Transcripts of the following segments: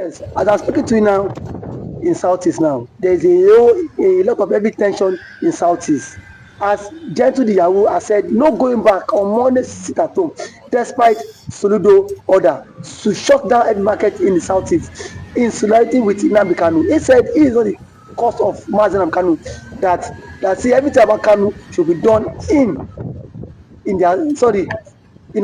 Yes, as I'm speaking to you now in Southeast now, there's a lot of heavy tension in Southeast. As Gentle the Yahoo has said, no going back on Monday, sit at home, despite Soludo order to shut down every market in the Southeast in solidarity with Nnamdi Kanu. He said he is not the cause of Mazen Kanu, that see everything about Kanu should be done in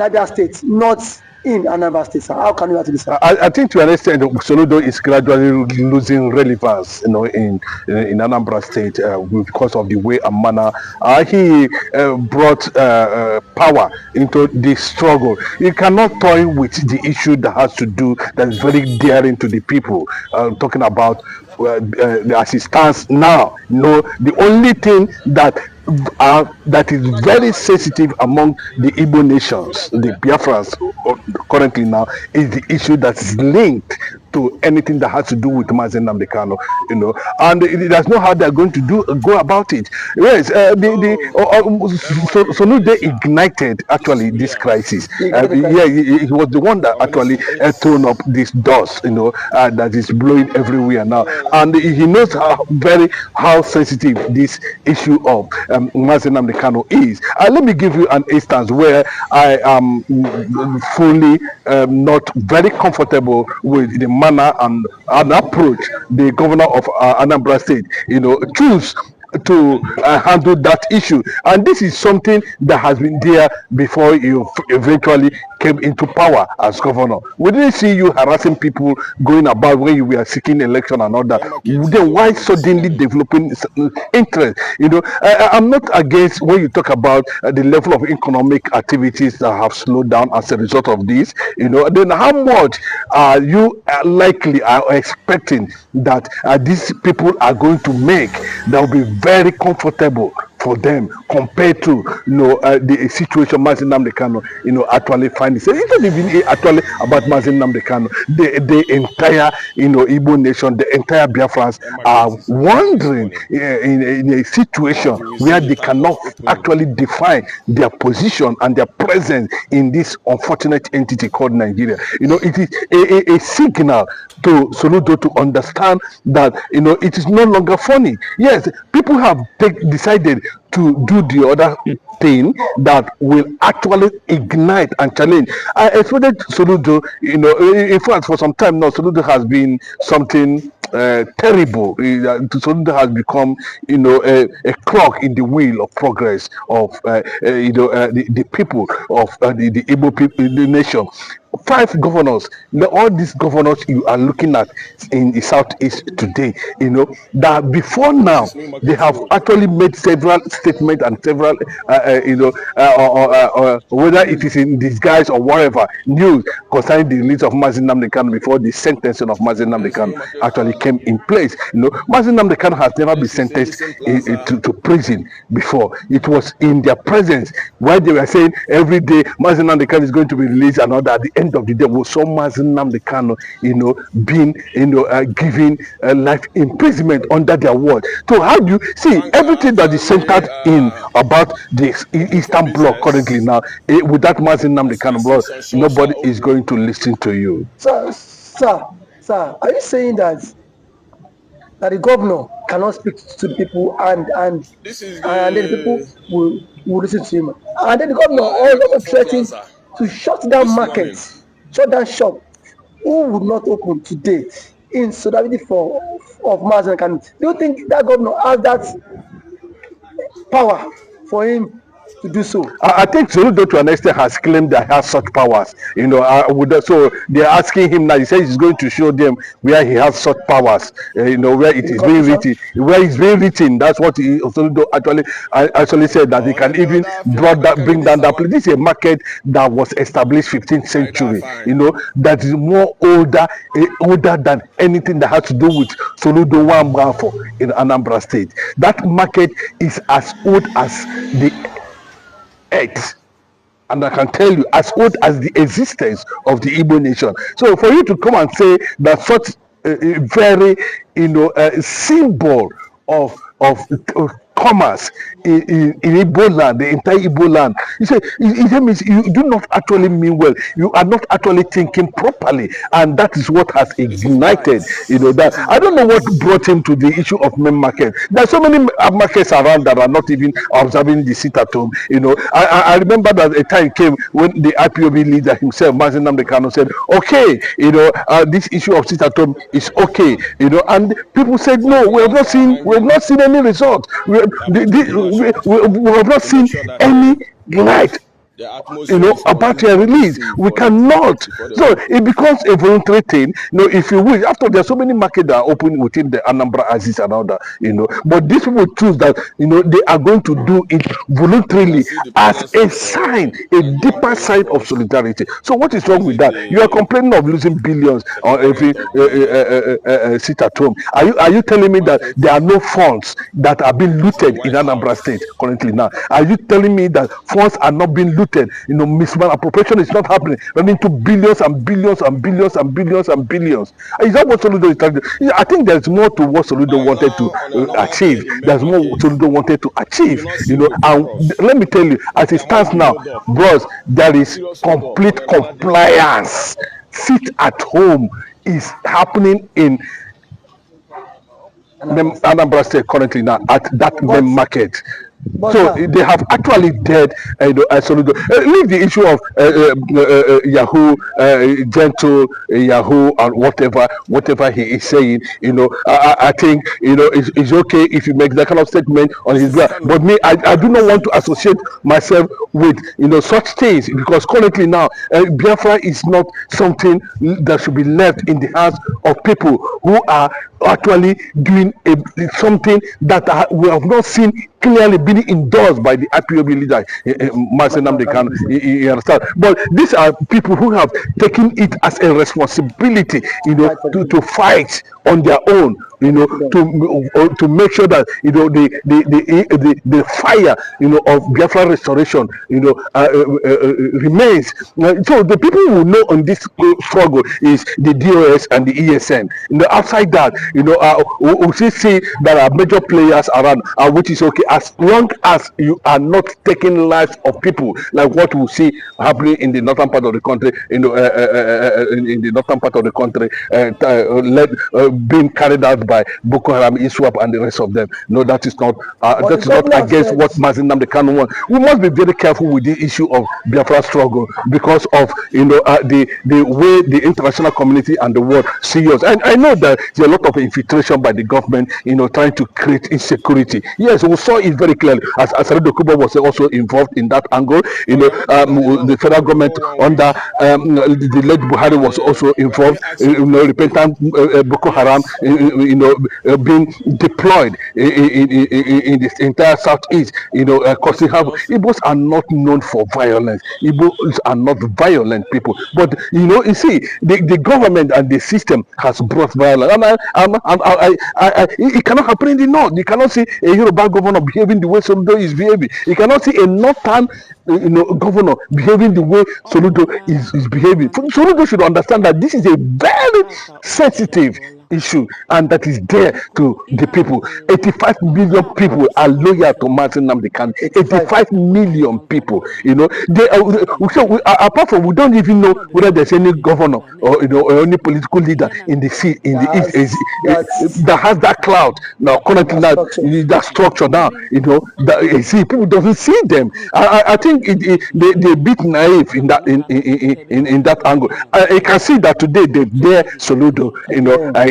Abia State, not in Anambra State. Sir. How can you answer this? Sir? I think to an extent, Soludo is gradually losing relevance, in Anambra State because of the way and manner he brought power into this struggle. You cannot toy with the issue that has to do, that is very daring to the people. Talking about as it stands now, the only thing that is very sensitive among the Igbo nations, the Biafrans currently now, is the issue that is linked to anything that has to do with Mazen Nnamdi Kanu, and there's no how they're going to go about it. Yes, Soludo ignited actually this crisis. He was the one that actually thrown up this dust, that is blowing everywhere now, and he knows how sensitive this issue of Mazen Nnamdi Kanu is. Let me give you an instance where I am fully not very comfortable with the manner and approach the governor of Anambra State choose to handle that issue. And this is something that has been there before you eventually came into power as governor. We didn't see you harassing people going about when you were seeking election and all that. Then why suddenly developing interest? I'm not against when you talk about the level of economic activities that have slowed down as a result of this. Then how much are you likely are expecting that these people are going to make that will be very comfortable for them compared to the situation Mazen Nnamdi Kanu actually find itself. It's not even actually about Mazen Nnamdi Kanu. The entire Igbo nation, the entire Biafrans are wandering in a situation where they cannot actually define their position and their presence in this unfortunate entity called Nigeria. It is a signal to Soludo to understand that it is no longer funny. Yes, people have decided to do the other thing that will actually ignite and challenge. I expected Soludo, in fact, for some time now, Soludo has been something terrible. Soludo has become, a clog in the wheel of progress of, the people of the Igbo people, the nation. 5 governors, all these governors you are looking at in the southeast today, that before now they have actually made several statements and several, whether it is in disguise or whatever, news concerning the release of Mazen Nnamdi Kanu before the sentencing of Mazen Nnamdi Kanu actually came in place. Mazen Nnamdi Kanu has never been sentenced to prison before. It was in their presence why they were saying every day Mazen Nnamdi Kanu is going to be released, and all that. At the end of the day, we saw Mazen Nnamdi Kanu, being, given life imprisonment under their watch. So how do you see everything that is centered in about the Eastern Bloc currently now? With that Mazen Nnamdi Kanu block, nobody is going to listen to you. Sir, are you saying that the governor cannot speak to the people and then the people will listen to him? And then the governor also threatens to shut down markets, shut down shop. Who would not open today in solidarity of Mazen Kanu? Do you think that governor has that power for him to do so? I think Soludo to an extent has claimed that he has such powers. So they're asking him now. He says he's going to show them where he has such powers. Where it is being written. Where it's being written. That's what Soludo actually said, that he can even bring down that place. This is a market that was established 15th century. That is more older than anything that has to do with Soludo Wambafo in Anambra State. That market is as old as the earth, and I can tell you, as old as the existence of the Igbo nation. So for you to come and say that such a very symbol of commerce in Igbo land, the entire Igbo land. You say it means you do not actually mean well. You are not actually thinking properly, and that is what has ignited. That I don't know what brought him to the issue of main market. There are so many markets around that are not even observing the sit at home. I remember that a time came when the IPOB leader himself, Mazi Nnamdi Kanu, said, "Okay, this issue of sit at home is okay," and people said, "No, we have not seen any result. We have not seen any light about your release. We cannot." So it becomes a voluntary thing. If you wish, after there are so many markets that are open within the Anambra Axis and all that, but these people choose that, they are going to do it voluntarily as a sign, a deeper sign of solidarity. So what is wrong with that? You are complaining of losing billions on every sit at home. Are you telling me that there are no funds that are being looted in Anambra State currently now? Are you telling me that funds are not being looted? Misappropriation is not happening, running to billions and billions and billions and billions and billions. Is that what Soludo is trying to do? I think there's more to what Soludo wanted to achieve. There's more Soludo wanted to achieve. And let me tell you, as it stands now, bros, there is complete compliance. Sit at home is happening in Anambra State currently now at that main market. So they have actually dead Soludo. Leave the issue of Yahoo, gentle Yahoo, and whatever he is saying. I think it's okay if you make that kind of statement on his behalf. But me, I do not want to associate myself with such things, because currently now Biafra is not something that should be left in the hands of people who are actually doing something that we have not seen clearly being endorsed by the IPOB leader, Mazi Nnamdi Kanu. You understand? But these are people who have taken it as a responsibility, to fight on their own, to make sure that the fire, of Biafra restoration, remains. So the people who know on this struggle is the DOS and the ESN. Outside that, we see there are major players around, which is okay as long as you are not taking lives of people, like what we see happening in the northern part of the country, in the northern part of the country, being carried out by Boko Haram, ISWAP, and the rest of them. No, that is not against what Mazi Nnamdi Kanu wants. We must be very careful with the issue of Biafra struggle because of the way the international community and the world see us. And I know that there's a lot of infiltration by the government, trying to create insecurity. Yes, we saw it very clearly. As Asari was also involved in that angle. The federal government under the late Buhari was also involved. Repentant Boko Haram, being deployed in the entire southeast. Causing havoc. Igbos are not known for violence. Igbos are not violent people. But you see, the government and the system has brought violence. It cannot happen in the north. You cannot see a Yoruba governor behaving the way Soludo is behaving. You cannot see a northern governor behaving the way Soludo is behaving. Soludo should understand that this is a very sensitive issue, and that is there to the people. 85 million people are loyal to Mazi Nnamdi Kanu. 85 million people. Apart from, we don't even know whether there's any governor or any political leader in the east that has that cloud now. Currently, that structure now. People doesn't see them. I think they bit naive in that angle. I can see that today they dare Soludo.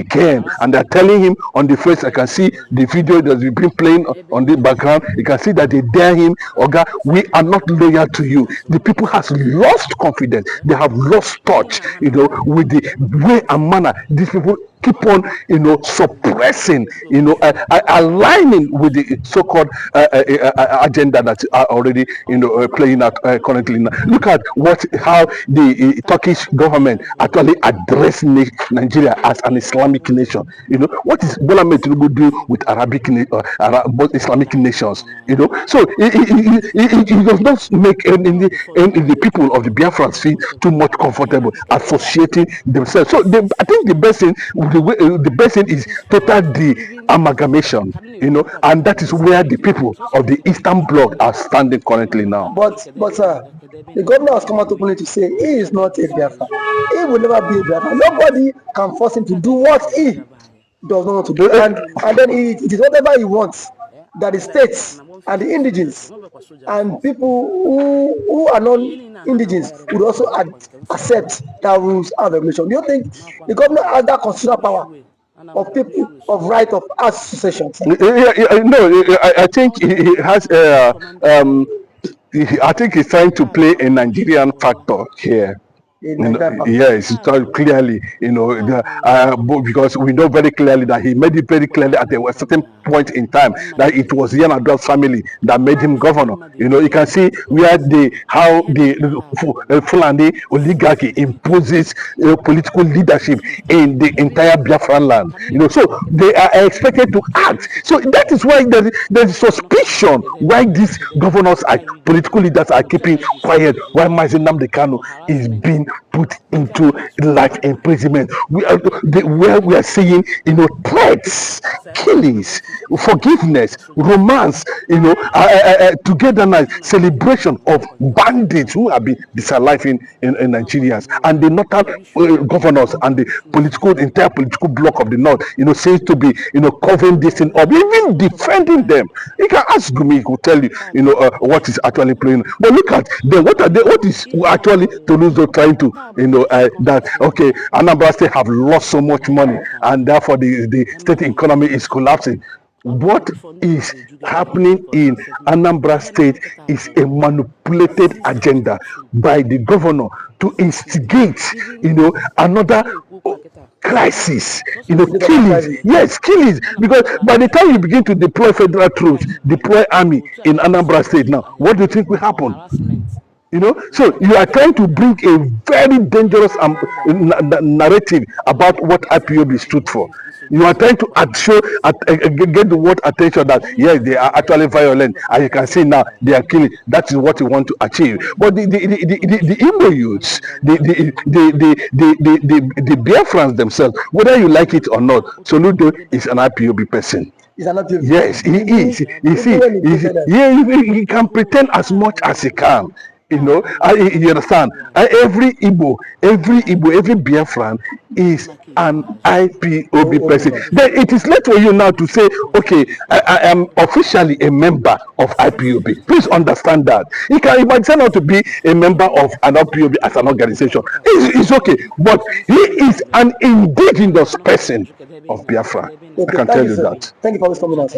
Again, and they're telling him on the face. I can see the video that's been playing on the background. You can see that they dare him, Oga, we are not loyal to you. The people has lost confidence. They have lost touch, with the way and manner these people keep on, suppressing, aligning with the so-called agenda that are already, playing out currently. Now, look at how the Turkish government actually addressed Nigeria as an Islamic nation. What is Bola Ahmed Tinubu do with both Islamic nations? So it does not make the people of the Biafrans feel too much comfortable associating themselves. So I think the best thing the best thing is total amalgamation, and that is where the people of the Eastern Bloc are standing currently now. But the governor has come out openly to say he is not a Biafra. He will never be a Biafra. Nobody can force him to do what he does not want to do. And then it is whatever he wants that the states and the indigenes and people who are non-indigenes would also accept that rules and regulation. Do you think the governor has that constitutional power of people of right of association? No, I think he has. I think he's trying to play a Nigerian factor here. Yes, clearly, because we know very clearly that he made it very clearly at a certain point in time that it was Yanado's family that made him governor. You can see where how the Fulani oligarchy imposes political leadership in the entire Biafran land. So they are expected to act. So that is why there is suspicion why these governors political leaders are keeping quiet while Mazi Nnamdi Kanu is being put into life imprisonment. Where we are seeing, threats, killings, forgiveness, romance, togetherness, celebration of bandits who have been disaliving in Nigerians, and the northern governors and the entire political bloc of the north, seems to be, covering this thing up, even defending them. You can ask me, he will tell you, what is actually playing. But look at them. What is actually Soludo trying to, that okay, Anambra State have lost so much money, and therefore the state economy is collapsing. What is happening in Anambra State is a manipulated agenda by the governor to instigate, another crisis, killings. Yes, killings. Because by the time you begin to deploy federal troops, deploy army in Anambra State now, what do you think will happen? So you are trying to bring a very dangerous narrative about what IPOB stood for. You are trying to get the word attention that yes, they are actually violent, and you can see now they are killing. That is what you want to achieve. But the Igbo youths, the Biafrans themselves, whether you like it or not, Soludo is an IPOB person. Yes, he is. He can pretend as much as he can. You understand? Every Igbo, every Biafran is an IPOB person. Then it is left for you now to say, okay, I am officially a member of IPOB. Please understand that. You might turn out to be a member of an IPOB as an organization. It's okay, but he is an indigenous person of Biafra. I can tell you that. Thank you for coming out.